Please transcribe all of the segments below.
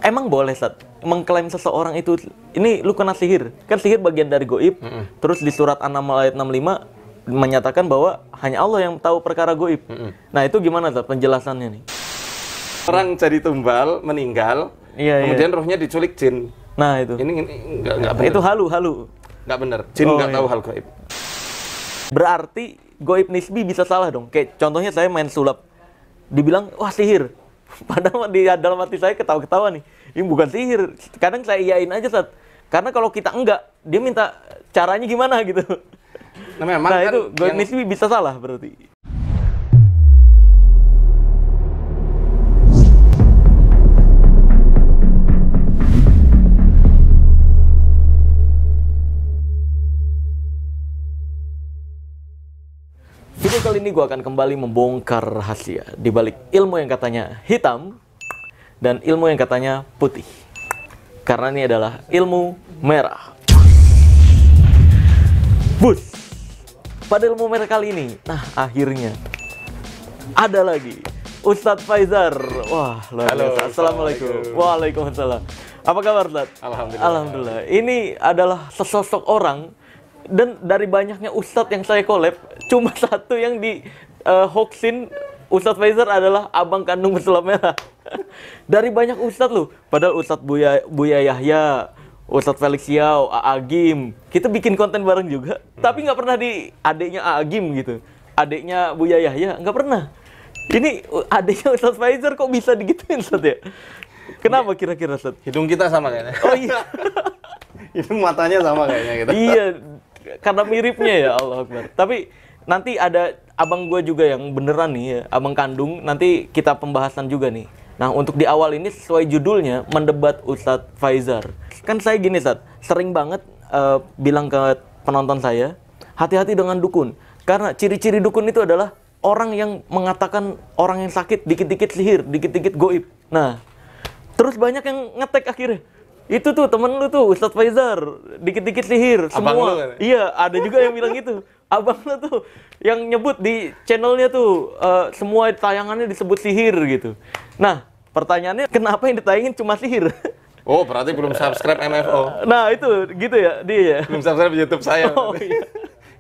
Emang boleh, Sat, mengklaim seseorang itu, ini lu kena sihir. Kan sihir bagian dari goib. Terus di surat An-Naml ayat 65 menyatakan bahwa hanya Allah yang tahu perkara goib. Nah, itu gimana, Sat, penjelasannya nih? Orang jadi tumbal, meninggal, kemudian rohnya diculik jin. Nah, itu. Ini nggak benar. Itu halu. Nggak benar. Jin nggak tahu hal goib. Berarti goib nisbi bisa salah dong. Kayak contohnya saya main sulap. Dibilang, wah sihir. Padahal di dalam hati saya ketawa-ketawa nih. Ini bukan sihir. Kadang saya iyain aja, Sat. Karena kalau kita enggak, dia minta caranya gimana gitu. Nah, memang kan itu goib nisbi bisa salah berarti. Video kali ini gue akan kembali membongkar rahasia di balik ilmu yang katanya hitam dan ilmu yang katanya putih. Karena ini adalah ilmu merah. Bus. Pada ilmu merah kali ini, nah akhirnya ada lagi Ustadz Faizar. Wah, luar biasa. Assalamualaikum. Waalaikumsalam. Apa kabar, Ustadz? Alhamdulillah. Ini adalah sesosok orang. Dan dari banyaknya ustadz yang saya collab, cuma satu yang di hoaxin Ustadz Faizar adalah abang kandung bersulap merah. Dari banyak ustadz loh, padahal Ustadz Buya Yahya, Ustadz Felix Yao, A.A. Gim, kita bikin konten bareng juga, tapi nggak pernah di adiknya A.A. Gim gitu, adiknya Buya Yahya, nggak pernah. Ini adiknya Ustadz Faizar kok bisa digituin, Ustadz ya? Kenapa kira-kira, Ustadz? hidung kita sama kayaknya. Oh iya. Hidung matanya sama kayaknya gitu. Iya, karena miripnya ya, Allah Akbar. Tapi nanti ada abang gue juga yang beneran nih ya, abang kandung, nanti kita pembahasan juga nih. Nah, untuk di awal ini sesuai judulnya, mendebat Ustadz Faizar. Kan saya gini, Ustadz, sering banget bilang ke penonton saya, hati-hati dengan dukun. Karena ciri-ciri dukun itu adalah orang yang mengatakan orang yang sakit, dikit-dikit sihir, dikit-dikit goib. Nah, terus banyak yang ngetek akhirnya. Itu tuh temen lu tuh Ustadz Faizar, dikit-dikit sihir, semua. Abang lu kan? Iya, ada juga yang bilang gitu. Abang lu tuh yang nyebut di channelnya tuh semua tayangannya disebut sihir gitu. Nah, pertanyaannya kenapa yang ditayangin cuma sihir? Oh, berarti belum subscribe MFO. Nah, itu gitu ya dia ya. Belum subscribe YouTube saya. Oh, iya.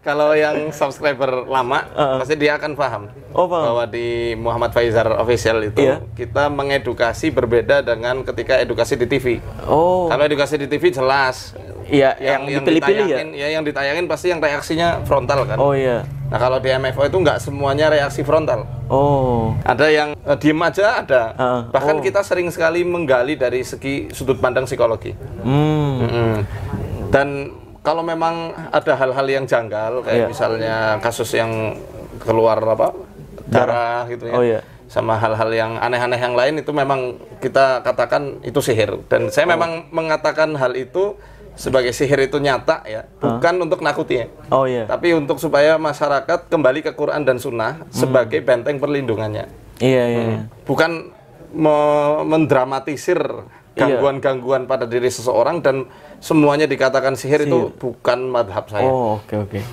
Kalau yang subscriber lama, pasti dia akan paham, bahwa di Muhammad Faizar Official itu kita mengedukasi berbeda dengan ketika edukasi di TV. Oh. Kalau edukasi di TV jelas, iya, yang dipilih-pilih ya. Yang ditayangin pasti yang reaksinya frontal kan. Oh iya. Nah kalau di MFO itu nggak semuanya reaksi frontal. Oh. Ada yang diem aja ada. Bahkan kita sering sekali menggali dari segi sudut pandang psikologi. Dan kalau memang ada hal-hal yang janggal, kayak misalnya kasus yang keluar darah gitu ya, sama hal-hal yang aneh-aneh yang lain, itu memang kita katakan itu sihir. Dan saya memang mengatakan hal itu sebagai sihir itu nyata ya, bukan untuk nakuti ya, tapi untuk supaya masyarakat kembali ke Quran dan Sunnah sebagai benteng perlindungannya. Bukan mendramatisir gangguan-gangguan pada diri seseorang dan semuanya dikatakan sihir. Itu bukan madhab saya. Oh, oke.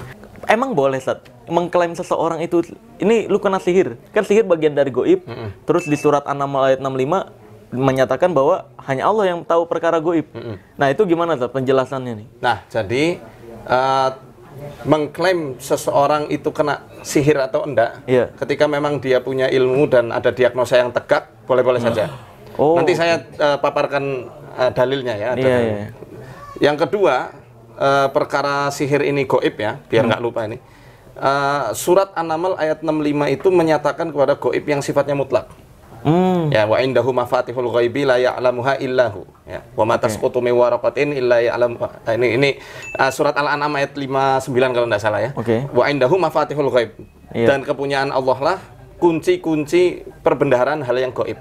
Emang boleh, Sat, mengklaim seseorang itu, ini lu kena sihir. Kan sihir bagian dari goib. Terus di surat An-Naml ayat 65 menyatakan bahwa hanya Allah yang tahu perkara goib. Nah, itu gimana, Sat, penjelasannya nih? Nah, jadi mengklaim seseorang itu kena sihir atau enggak, ketika memang dia punya ilmu dan ada diagnosa yang tegak, boleh-boleh saja. Nanti saya paparkan dalilnya ya. Yang kedua, perkara sihir ini goib ya, biar nggak lupa ini. Surat An-Naml ayat 65 itu menyatakan kepada goib yang sifatnya mutlak. Ya, wa indahu mafatihul ghaibi la ya'lamuha illahu. Ya, wa ma tasqutu min waraqatin illa ya'lamuha. Ini surat Al-An'am ayat 59 kalau enggak salah ya. Wa indahu mafatihul ghaib. Dan kepunyaan Allah lah kunci-kunci perbendaharaan hal yang gaib,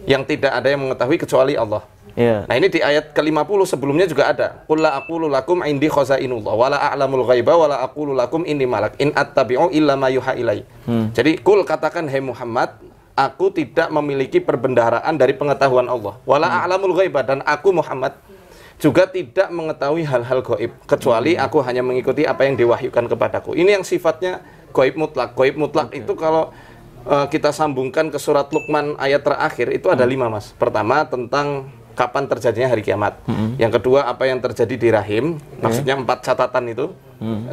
yang tidak ada yang mengetahui kecuali Allah. Nah, ini di ayat ke-50 sebelumnya juga ada. Qul la aqulu lakum indi khazainullah wa la a'lamul ghaiba wa la aqulu lakum inni malak in attabi'u illa ma yuha ilai. Jadi qul, katakan hai Muhammad, aku tidak memiliki perbendaharaan dari pengetahuan Allah. Wa la a'lamul ghaiba, dan aku Muhammad juga tidak mengetahui hal-hal gaib kecuali aku hanya mengikuti apa yang diwahyukan kepadaku. Ini yang sifatnya gaib mutlak. Gaib mutlak itu kalau kita sambungkan ke surat Luqman ayat terakhir itu ada 5, Mas. Pertama tentang kapan terjadinya hari kiamat. Yang kedua, apa yang terjadi di rahim, maksudnya 4 catatan itu.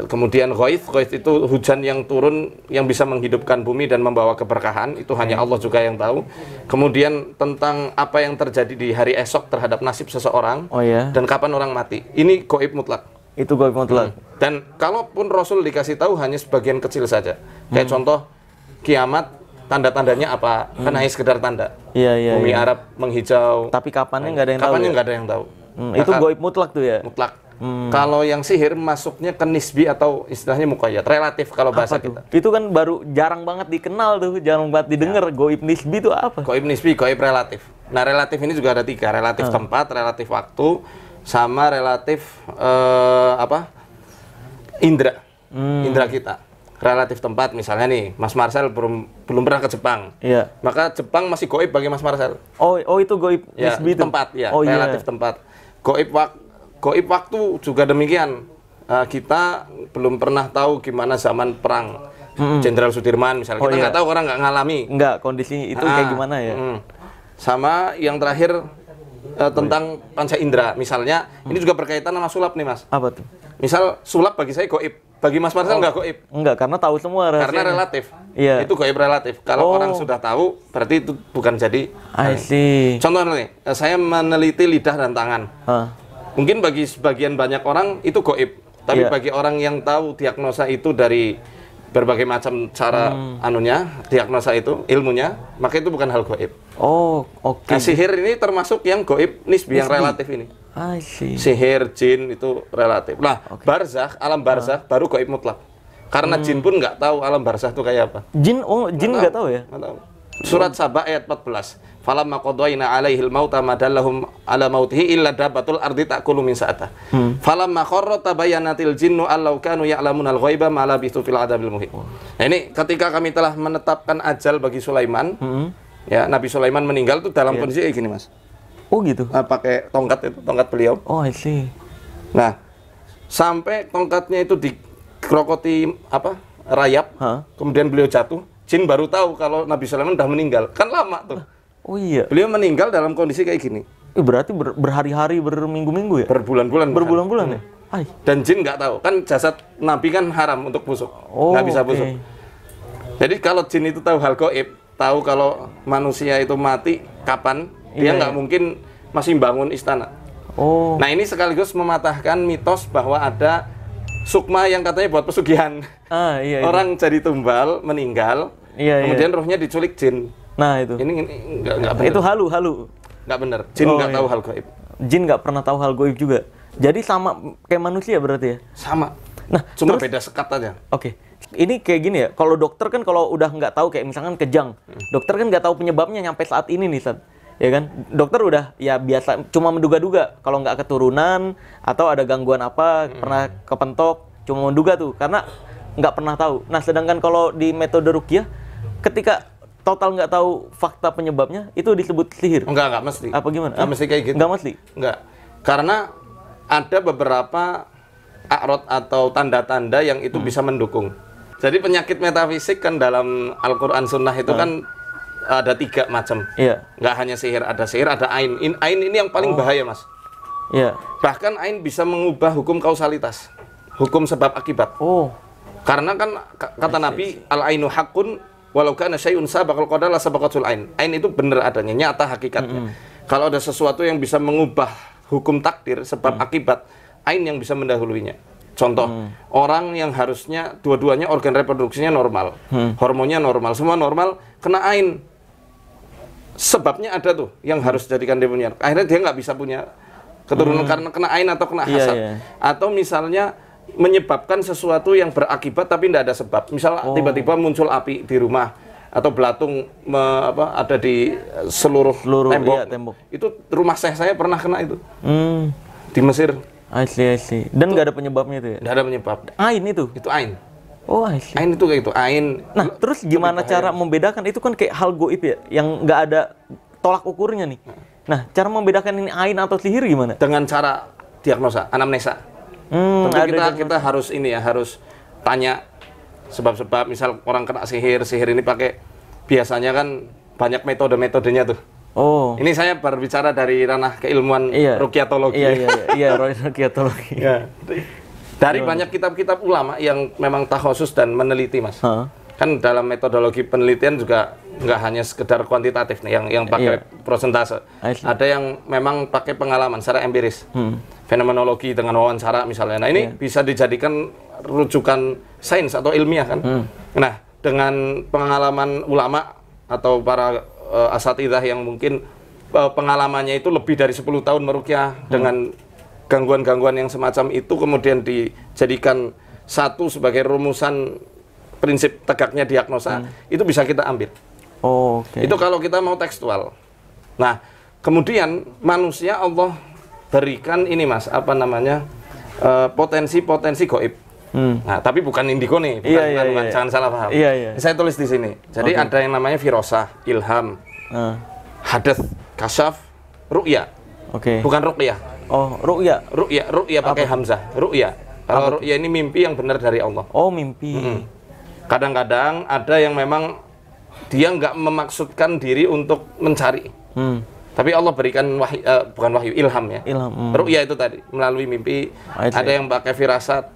Kemudian ghaith itu hujan yang turun yang bisa menghidupkan bumi dan membawa keberkahan, itu hanya Allah juga yang tahu. Kemudian tentang apa yang terjadi di hari esok terhadap nasib seseorang, dan kapan orang mati. Ini gaib mutlak. Itu gaib mutlak. Dan kalaupun Rasul dikasih tahu hanya sebagian kecil saja. Kayak contoh kiamat, tanda-tandanya apa? Kan hanya sekedar tanda. Bumi Arab menghijau. Tapi kapannya nggak ada yang tahu. Kapannya nggak ada yang tahu. Itu gaib mutlak tuh ya? Mutlak. Kalau yang sihir masuknya ke nisbi atau istilahnya muqayyad, relatif kalau bahasa kita. Itu kan baru jarang banget dikenal tuh, jarang banget didengar. Gaib nisbi itu apa? Gaib nisbi, gaib relatif. Nah, relatif ini juga ada 3, relatif tempat, relatif waktu, sama relatif indra. Indra kita. Relatif tempat, misalnya nih, Mas Marcel belum pernah ke Jepang. Maka Jepang masih gaib bagi Mas Marcel. Oh itu gaib nisbi itu. Tempat ya, relatif tempat. Gaib waktu juga demikian. Kita belum pernah tahu gimana zaman perang Jenderal Sudirman misalnya. Kita nggak tahu, orang nggak ngalami. Kondisi itu kayak gimana ya. Sama yang terakhir tentang panca indera. Misalnya, ini juga berkaitan sama sulap nih, Mas. Apa tuh? Misal sulap bagi saya gaib, bagi Mas Marcel nggak gaib. Enggak, karena tahu semua rahasianya. Karena relatif. Itu gaib relatif. Kalau orang sudah tahu, berarti itu bukan jadi. I see. Contoh nih, saya meneliti lidah dan tangan. Mungkin bagi sebagian banyak orang itu gaib, tapi bagi orang yang tahu diagnosa itu dari berbagai macam cara diagnosa itu, ilmunya, maka itu bukan hal gaib. Nah, sihir ini termasuk yang gaib nisbi, yang relatif ini. I see. Sihir, jin itu relatif. Nah, barzakh, alam barzakh baru gaib mutlak. Karena jin pun nggak tahu alam barzakh itu kayak apa. Jin nggak tahu ya? Nggak tahu. Surat Saba ayat 14. Falamma qadayna 'alaihil mauta madallahum 'ala mautihi illa dabbatul ardi ta'kulu min sa'atah. Falamma kharra tabayyanatil jinnu allau kanu ya'lamunal ghaiba ma labithu fil 'adzabil muhin. Nah, ini ketika kami telah menetapkan ajal bagi Sulaiman, ya Nabi Sulaiman meninggal itu dalam kondisi kayak gini, Mas. Gitu. Pakai tongkat itu, tongkat beliau. I see. Nah, sampai tongkatnya itu dikrokoti rayap, kemudian beliau jatuh. Jin baru tahu kalau Nabi Sulaiman udah meninggal. Kan lama tuh. Beliau meninggal dalam kondisi kayak gini. Berarti berhari-hari, berminggu-minggu ya? Berbulan-bulan. Berbulan-bulan ya? Dan jin nggak tahu. Kan jasad Nabi kan haram untuk busuk. Nggak bisa busuk. Jadi kalau jin itu tahu hal gaib, tahu kalau manusia itu mati, kapan, dia nggak mungkin masih bangun istana. Nah, ini sekaligus mematahkan mitos bahwa ada sukma yang katanya buat pesugihan. Orang jadi tumbal, meninggal, kemudian rohnya diculik jin. Nah, itu. Ini nggak benar. Itu halu. Nggak benar. Jin nggak tahu hal gaib. Jin nggak pernah tahu hal gaib juga. Jadi sama kayak manusia berarti ya? Sama. Nah, cuma beda sekat aja. Ini kayak gini ya. Kalau dokter kan kalau udah nggak tahu kayak misalkan kejang, dokter kan nggak tahu penyebabnya nyampe saat ini nih, Sat. Ya kan? Dokter udah ya biasa cuma menduga-duga kalau nggak keturunan atau ada gangguan apa, pernah kepentok, cuma menduga tuh karena nggak pernah tahu. Nah, sedangkan kalau di metode ruqyah ketika total nggak tahu fakta penyebabnya, itu disebut sihir? Enggak mesti. Apa gimana? Nggak mesti kayak gitu. Nggak mesti? Enggak. Karena ada beberapa a'rad atau tanda-tanda yang itu bisa mendukung. Jadi penyakit metafisik kan dalam Al-Quran Sunnah itu kan ada 3 macam. Nggak hanya sihir, ada ain. Ain ini yang paling bahaya, Mas. Bahkan ain bisa mengubah hukum kausalitas, hukum sebab akibat. Karena kan kata Nabi, al-ainu haqqun walau kana syai'un sabaqal qadar la sabaqatul ain. Ain itu benar adanya, nyata hakikatnya. Kalau ada sesuatu yang bisa mengubah hukum takdir sebab akibat, ain yang bisa mendahuluinya. Contoh, orang yang harusnya dua-duanya organ reproduksinya normal, hormonnya normal, semua normal, kena ain. Sebabnya ada tuh yang harus jadikan dia punya. Akhirnya dia nggak bisa punya keturunan karena kena ain atau kena hasad. Atau misalnya menyebabkan sesuatu yang berakibat tapi tidak ada sebab. Misal tiba-tiba muncul api di rumah atau belatung ada di seluruh tembok. Itu rumah saya pernah kena itu. Di Mesir. I see. Dan nggak ada penyebabnya itu ya? Nggak ada penyebab. Ain itu? Itu ain. I see. Ain itu kayak gitu. Ain. Nah, terus gimana cara membedakan? Itu kan kayak hal goib ya, yang nggak ada tolak ukurnya nih. Nah, cara membedakan ini ain atau sihir gimana? Dengan cara diagnosa, anamnesa. Tentu kita harus harus tanya sebab-sebab. Misal orang kena sihir ini pakai, biasanya kan banyak metode-metodenya tuh. Oh. Ini saya berbicara dari ranah keilmuan ruqyatologi. Iya, ruqyatologi. Ya. Dari banyak kitab-kitab ulama yang memang takhusus dan meneliti, Mas. Kan dalam metodologi penelitian juga nggak hanya sekedar kuantitatif nih, yang pakai prosentase. Ada yang memang pakai pengalaman secara empiris. Fenomenologi dengan wawancara misalnya. Nah, ini bisa dijadikan rujukan sains atau ilmiah kan. Nah, dengan pengalaman ulama atau para asatidzah yang mungkin pengalamannya itu lebih dari 10 tahun meruqyah dengan gangguan-gangguan yang semacam itu, kemudian dijadikan satu sebagai rumusan prinsip tegaknya diagnosa, itu bisa kita ambil. Itu kalau kita mau tekstual. Nah, kemudian manusia Allah berikan ini, Mas, apa namanya, potensi-potensi gaib. Nah, tapi bukan indigo nih, bukan, jangan salah paham. Saya tulis di sini. Jadi ada yang namanya firasah, ilham, hadats, kasyaf, ru'ya. Bukan ruqyah. Oh, ru'ya. Ru'ya pakai hamzah. Ru'ya. Kalau ru'ya ini mimpi yang benar dari Allah. Oh, mimpi. Kadang-kadang ada yang memang dia nggak memaksudkan diri untuk mencari. Tapi Allah berikan wahyu, bukan wahyu, ilham ya. Ru'ya itu tadi, melalui mimpi. Ada yang pakai firasat.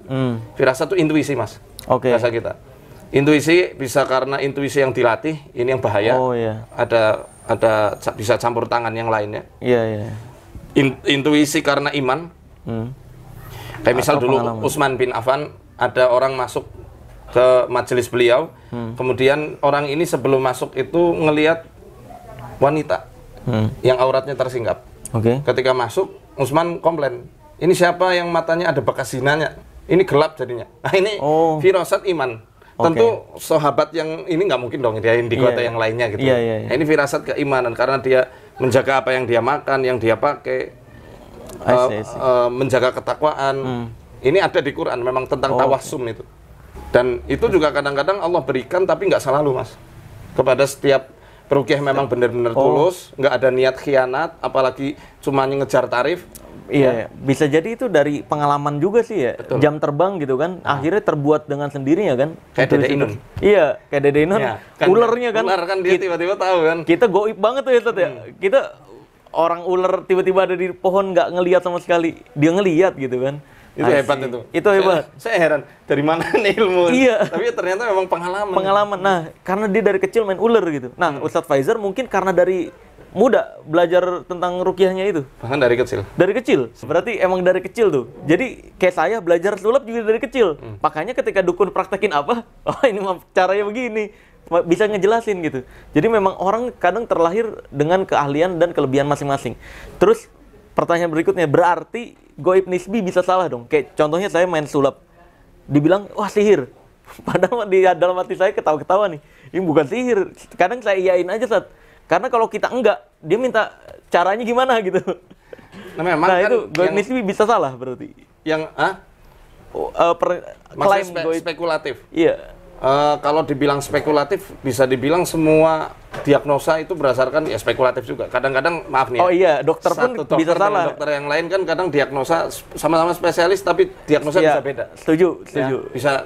Firasat itu intuisi, Mas. Bahasa kita. Intuisi bisa karena intuisi yang dilatih, ini yang bahaya. Ada bisa campur tangan yang lainnya. Intuisi karena iman. Kayak misal dulu pengalaman. Utsman bin Affan, ada orang masuk ke majelis beliau, kemudian orang ini sebelum masuk itu ngelihat wanita yang auratnya tersingkap. Ketika masuk, Utsman komplain, ini siapa yang matanya ada bekas zinanya? Ini gelap jadinya. Nah, ini firasat iman. Tentu sahabat yang ini nggak mungkin dong dia indigo atau yang lainnya gitu. Nah, ini firasat keimanan karena dia menjaga apa yang dia makan, yang dia pakai, menjaga ketakwaan. Ini ada di Quran memang tentang tawassum itu. Dan itu juga kadang-kadang Allah berikan tapi nggak selalu, Mas. Kepada setiap peruqyah memang benar-benar tulus, nggak ada niat khianat, apalagi cuma ngejar tarif. Bisa jadi itu dari pengalaman juga sih ya. Betul. Jam terbang gitu kan, akhirnya terbuat dengan sendirinya kan. Kayak Dede Inun. Iya, kayak Dede Inun. Ulernya kan. Ular kan dia tiba-tiba tahu kan. Kita goib banget tuh ya, Tat, ya. Kita orang ular tiba-tiba ada di pohon nggak ngelihat sama sekali, dia ngelihat gitu kan. Itu hebat itu. Itu hebat. Saya heran dari mana nih ilmu. Tapi ternyata memang pengalaman. Pengalaman. Nah, karena dia dari kecil main ular gitu. Nah, Ustadz Faizar mungkin karena dari muda belajar tentang ruqyahnya itu. Bahkan dari kecil. Dari kecil. Berarti emang dari kecil tuh. Jadi kayak saya belajar sulap juga dari kecil. Makanya ketika dukun praktekin apa, oh ini mah caranya begini. Bisa ngejelasin gitu. Jadi memang orang kadang terlahir dengan keahlian dan kelebihan masing-masing. Terus pertanyaan berikutnya, berarti goib nisbi bisa salah dong? Kayak contohnya saya main sulap, dibilang, wah sihir. Padahal di dalam hati saya ketawa-ketawa nih. Ini bukan sihir. Kadang saya iyain aja, Sat. Karena kalau kita enggak, dia minta caranya gimana gitu. Nah kan itu goib nisbi bisa salah berarti. Yang klaim goib spekulatif. Iya. Kalau dibilang spekulatif, bisa dibilang semua diagnosa itu berdasarkan ya spekulatif juga. Kadang-kadang maaf nih. Oh iya, dokter pun bisa salah. Dokter yang lain kan kadang diagnosa sama-sama spesialis tapi diagnosa bisa beda. Setuju.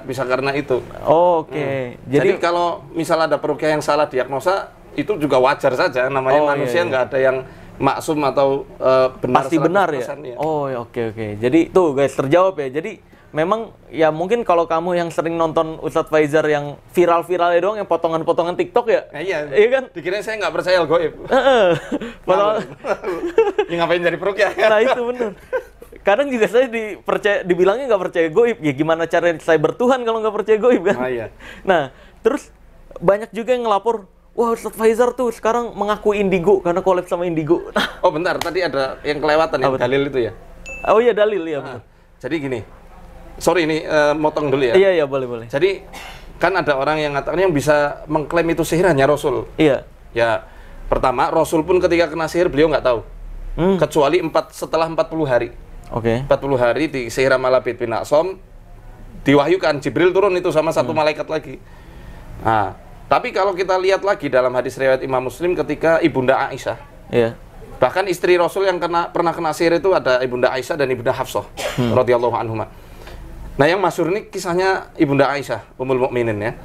Bisa karena itu. Oke. Jadi kalau misal ada peruqyah yang salah diagnosa, itu juga wajar saja. Namanya manusia nggak ada yang maksum atau benar. Pasti benar ya. Oke. Jadi tuh guys terjawab ya. Jadi memang ya mungkin kalau kamu yang sering nonton Ustadz Faizar yang viral-viralnya doang, yang potongan-potongan TikTok ya. Iya kan? Dikira saya nggak percaya goib. Ya ngapain jadi peruqyah? Nah itu benar. Kadang juga saya dibilangnya nggak percaya goib. Ya gimana cara saya bertuhan kalau nggak percaya goib kan? Nah terus banyak juga yang ngelapor, wah Ustadz Faizar tuh sekarang mengaku indigo karena collab sama indigo. Oh bentar, tadi ada yang kelewatan ya, dalil itu ya? Oh iya dalil ya. Benar. Jadi gini. Sorry ini motong dulu ya. Iya boleh. Jadi kan ada orang yang mengatakan yang bisa mengklaim itu sihir hanya Rasul. Iya. Ya pertama Rasul pun ketika kena sihir beliau nggak tahu. Kecuali setelah 40 hari. 40 hari di sihir Malabid bin Aqsam diwahyukan, Jibril turun itu sama satu malaikat lagi. Nah, tapi kalau kita lihat lagi dalam hadis riwayat Imam Muslim ketika Ibunda Aisyah. Iya. Bahkan istri Rasul yang pernah kena sihir itu ada Ibunda Aisyah dan Ibunda Hafsah radhiyallahu anhuma. Nah yang masyhur ini kisahnya Ibunda Aisyah, Ummul Mukminin ya.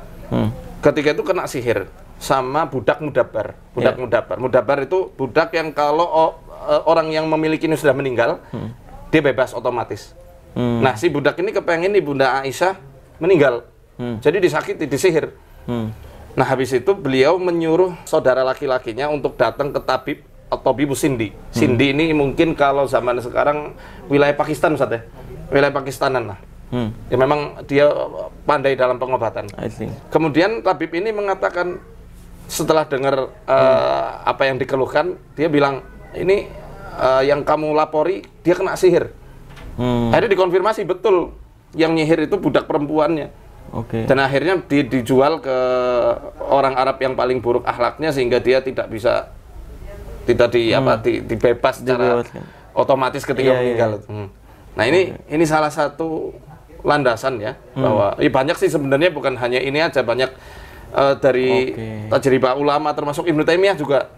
Ketika itu kena sihir. sama budak mudabar. Budak mudabar. Mudabar itu budak yang kalau orang yang memiliki ini sudah meninggal, dia bebas otomatis. Nah, si budak ini kepengen Ibunda Aisyah meninggal. Jadi disakiti, disihir. Nah, habis itu beliau menyuruh saudara laki-lakinya untuk datang ke tabib atau Bibu Sindi. Sindi ini mungkin kalau zaman sekarang wilayah Pakistan, Ustaz ya. Wilayah Pakistanan lah. Ya memang dia pandai dalam pengobatan. Kemudian tabib ini mengatakan setelah dengar apa yang dikeluhkan, dia bilang, ini yang kamu lapori dia kena sihir. Akhirnya dikonfirmasi betul yang nyihir itu budak perempuannya. Dan akhirnya dijual ke orang Arab yang paling buruk akhlaknya sehingga dia tidak bisa dibebas secara otomatis ketika meninggal. Nah, ini salah satu landasan ya, bahwa banyak sih sebenarnya, bukan hanya ini aja, banyak dari tajribah ulama termasuk Ibnu Taimiyah juga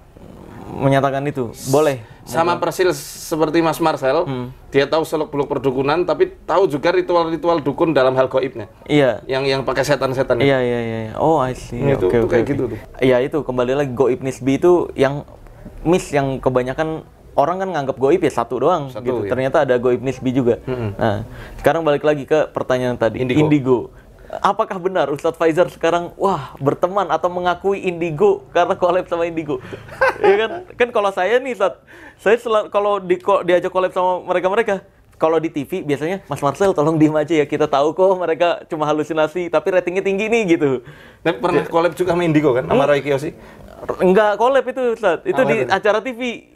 menyatakan itu boleh. Sama persis seperti Mas Marcel, dia tahu seluk-beluk perdukunan, tapi tahu juga ritual-ritual dukun dalam hal gaibnya. Iya. Yang pakai setan-setan. Iya. Oh, I see. Itu kayak gitu tuh. Iya, itu kembali lagi gaib nisbi itu yang yang kebanyakan orang kan nganggap gaib ya satu doang gitu. Ya. Ternyata ada gaib nisbi juga. Nah, sekarang balik lagi ke pertanyaan tadi. Indigo. Apakah benar Ustadz Faizar sekarang berteman atau mengakui Indigo karena collab sama Indigo? Ya kan kalau saya nih Ustadz, kalau diajak collab sama mereka, kalau di TV biasanya Mas Marcel tolong diem aja ya, kita tahu kok mereka cuma halusinasi tapi ratingnya tinggi nih gitu. Nah, pernah collab juga sama Indigo kan sama Roy Kiyoshi? Enggak collab itu Ustadz, itu di acara TV.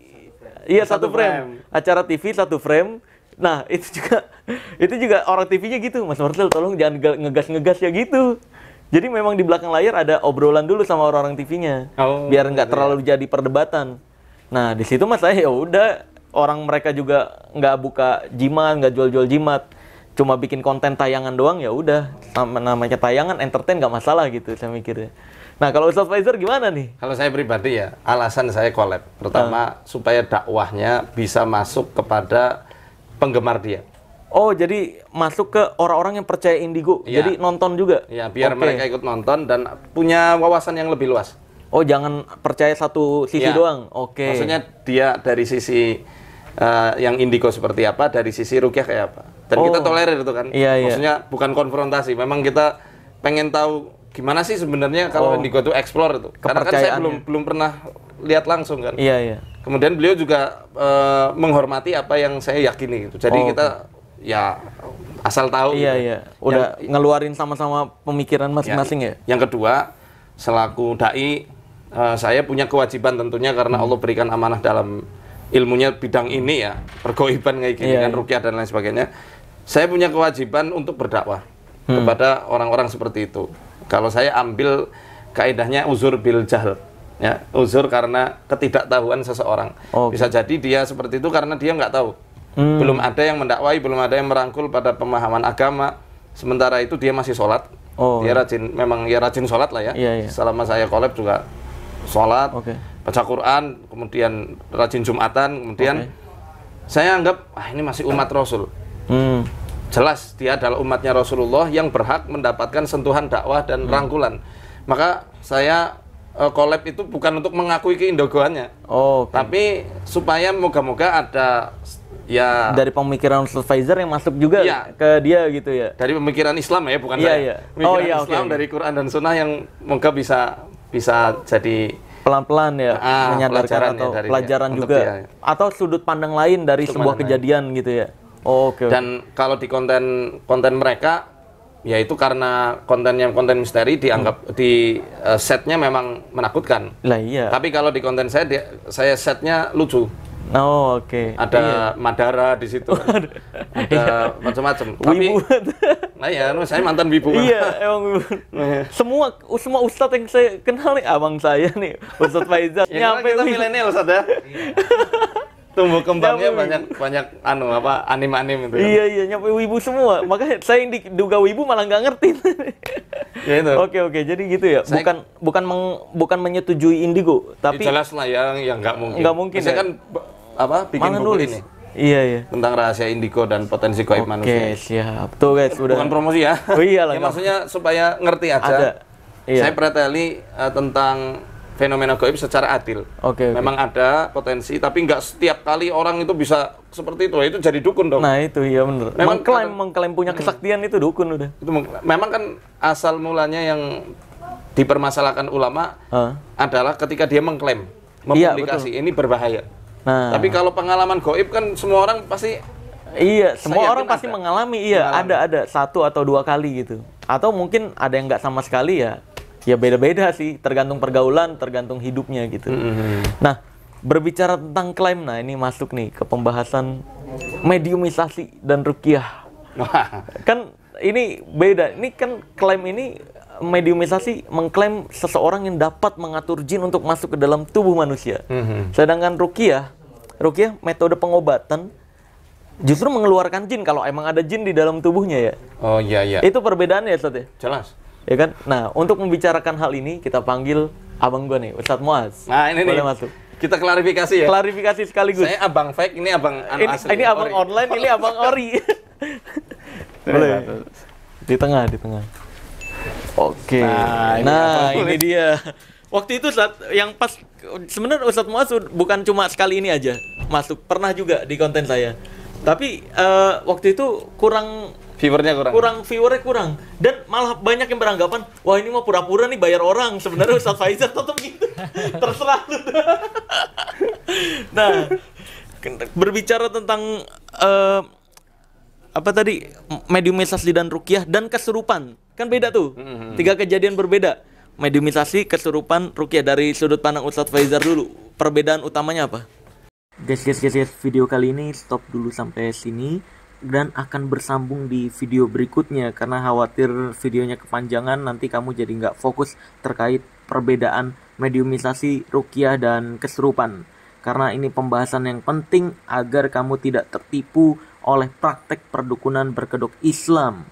Iya, satu frame. Acara TV satu frame. Nah, itu juga orang TV-nya gitu, Mas Marcel tolong jangan ngegas-ngegas ya gitu. Jadi memang di belakang layar ada obrolan dulu sama orang-orang TV-nya, biar nggak terlalu jadi perdebatan. Nah, di situ Mas saya ya udah, orang mereka juga nggak buka jimat, nggak jual-jual jimat, cuma bikin konten tayangan doang, ya udah, namanya tayangan, entertain nggak masalah gitu, saya mikirnya. Nah, kalau Ustadz Faizar gimana nih? Kalau saya pribadi ya, alasan saya collab, pertama supaya dakwahnya bisa masuk kepada penggemar dia. Oh, jadi masuk ke orang-orang yang percaya Indigo, jadi nonton juga? Ya, biar mereka ikut nonton dan punya wawasan yang lebih luas. Oh, jangan percaya satu sisi doang? Maksudnya dia dari sisi yang Indigo seperti apa, dari sisi ruqyah kayak apa. Dan kita tolerir itu kan. Maksudnya bukan konfrontasi, memang kita pengen tahu gimana sih sebenarnya kalau Indigo itu explore itu. Karena kan saya belum pernah lihat langsung kan. Kemudian beliau juga menghormati apa yang saya yakini gitu. Jadi kita ya asal tahu. Udah ngeluarin sama-sama pemikiran masing-masing ya. Yang kedua, selaku dai, saya punya kewajiban tentunya karena Allah berikan amanah dalam ilmunya bidang ini ya, pergoiban kayak gini kan, ruqyah dan lain sebagainya. Saya punya kewajiban untuk berdakwah kepada orang-orang seperti itu. Kalau saya ambil kaidahnya uzur bil jahl. Ya, uzur karena ketidaktahuan seseorang. Bisa jadi dia seperti itu karena dia nggak tahu. Belum ada yang mendakwai, belum ada yang merangkul pada pemahaman agama. Sementara itu dia masih sholat. Dia rajin sholat lah ya. Selama saya collab juga sholat, baca Quran, kemudian rajin Jumatan, kemudian saya anggap ini masih umat Rasul. Jelas dia adalah umatnya Rasulullah yang berhak mendapatkan sentuhan dakwah dan rangkulan. Maka saya collab itu bukan untuk mengakui keindigoannya, tapi supaya moga-moga ada ya dari pemikiran Ustadz Faizar yang masuk juga ke dia gitu ya. Dari pemikiran Islam ya, bukan saya. Pemikiran Islam dari Quran dan Sunnah yang moga bisa jadi pelan-pelan ya menyadarkan atau pelajaran juga atau sudut pandang lain dari sebuah kejadian gitu ya. Dan kalau di konten mereka, ya itu karena kontennya konten misteri dianggap di setnya memang menakutkan. Tapi kalau di konten saya setnya lucu. Ada Madara di situ, ada macam-macam. Tapi, saya mantan wibu. Emang wibu. Semua ustadz yang saya kenal nih, abang saya nih, Ustadz Faizar. Nyampe kita milenial Ustadz ya. Tumbuh kembangnya banyak anime-anime itu. Nyampe wibu semua. Makanya saya yang diduga wibu malah nggak ngerti. Oke, jadi gitu ya. Bukan menyetujui Indigo, tapi jelas lah yang nggak mungkin. Nggak mungkin. Saya kan bikin buku ini. Tentang rahasia Indigo dan potensi gaib manusia. Siap. Tuh guys, udah. Bukan promosi ya. Lah. Maksudnya supaya ngerti aja. Saya preteli tentang fenomena gaib secara adil. Memang ada potensi, tapi nggak setiap kali orang itu bisa seperti itu. Itu jadi dukun dong. Nah itu iya benar. Memang mengklaim punya kesaktian itu dukun udah. Itu memang kan asal mulanya yang dipermasalahkan ulama adalah ketika dia mengklaim, mempublikasi, ini berbahaya. Nah, tapi kalau pengalaman gaib kan semua orang pasti. Iya, semua orang pasti mengalami. Iya, ada 1 atau 2 kali gitu. Atau mungkin ada yang nggak sama sekali ya. Ya beda-beda sih, tergantung pergaulan, tergantung hidupnya gitu. Nah, berbicara tentang klaim, nah ini masuk nih ke pembahasan mediumisasi dan ruqyah. Kan ini beda, ini kan klaim ini, mediumisasi mengklaim seseorang yang dapat mengatur jin untuk masuk ke dalam tubuh manusia. Sedangkan ruqyah metode pengobatan justru mengeluarkan jin kalau emang ada jin di dalam tubuhnya ya. Oh iya. Itu perbedaannya ya Ustaz ya? Jelas. Ya kan? Nah, untuk membicarakan hal ini kita panggil abang gua nih, Ustadz Muaz. Nah, ini boleh nih. Masuk. Kita klarifikasi ya. Klarifikasi sekaligus. Saya abang fake, ini abang asli. Ini abang online, ini abang ori. Boleh. Di tengah. Oke. Nah, ini dia. Waktu itu Ustadz, yang pas sebenarnya Ustadz Muaz bukan cuma sekali ini aja masuk, pernah juga di konten saya. Tapi waktu itu viewernya kurang dan malah banyak yang beranggapan wah ini mah pura-pura nih bayar orang, sebenarnya Ustadz Faizar tetap gitu. Terserah lu. Nah, berbicara tentang apa tadi, mediumisasi dan ruqyah dan kesurupan kan beda tuh. 3 kejadian berbeda, mediumisasi, kesurupan, ruqyah. Dari sudut pandang Ustadz Faizar dulu, perbedaan utamanya apa? Guys, video kali ini stop dulu sampai sini dan akan bersambung di video berikutnya karena khawatir videonya kepanjangan, nanti kamu jadi nggak fokus terkait perbedaan mediumisasi, ruqyah, dan kesurupan. Karena ini pembahasan yang penting agar kamu tidak tertipu oleh praktek perdukunan berkedok Islam.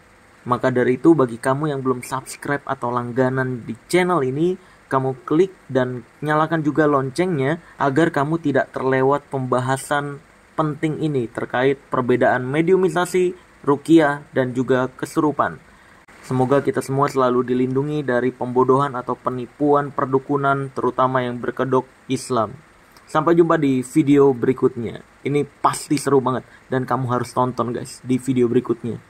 Maka dari itu, bagi kamu yang belum subscribe atau langganan di channel ini, kamu klik dan nyalakan juga loncengnya agar kamu tidak terlewat pembahasan penting ini terkait perbedaan mediumisasi, ruqyah, dan juga kesurupan. Semoga kita semua selalu dilindungi dari pembodohan atau penipuan perdukunan, terutama yang berkedok Islam. Sampai jumpa di video berikutnya. Ini pasti seru banget dan kamu harus tonton guys di video berikutnya.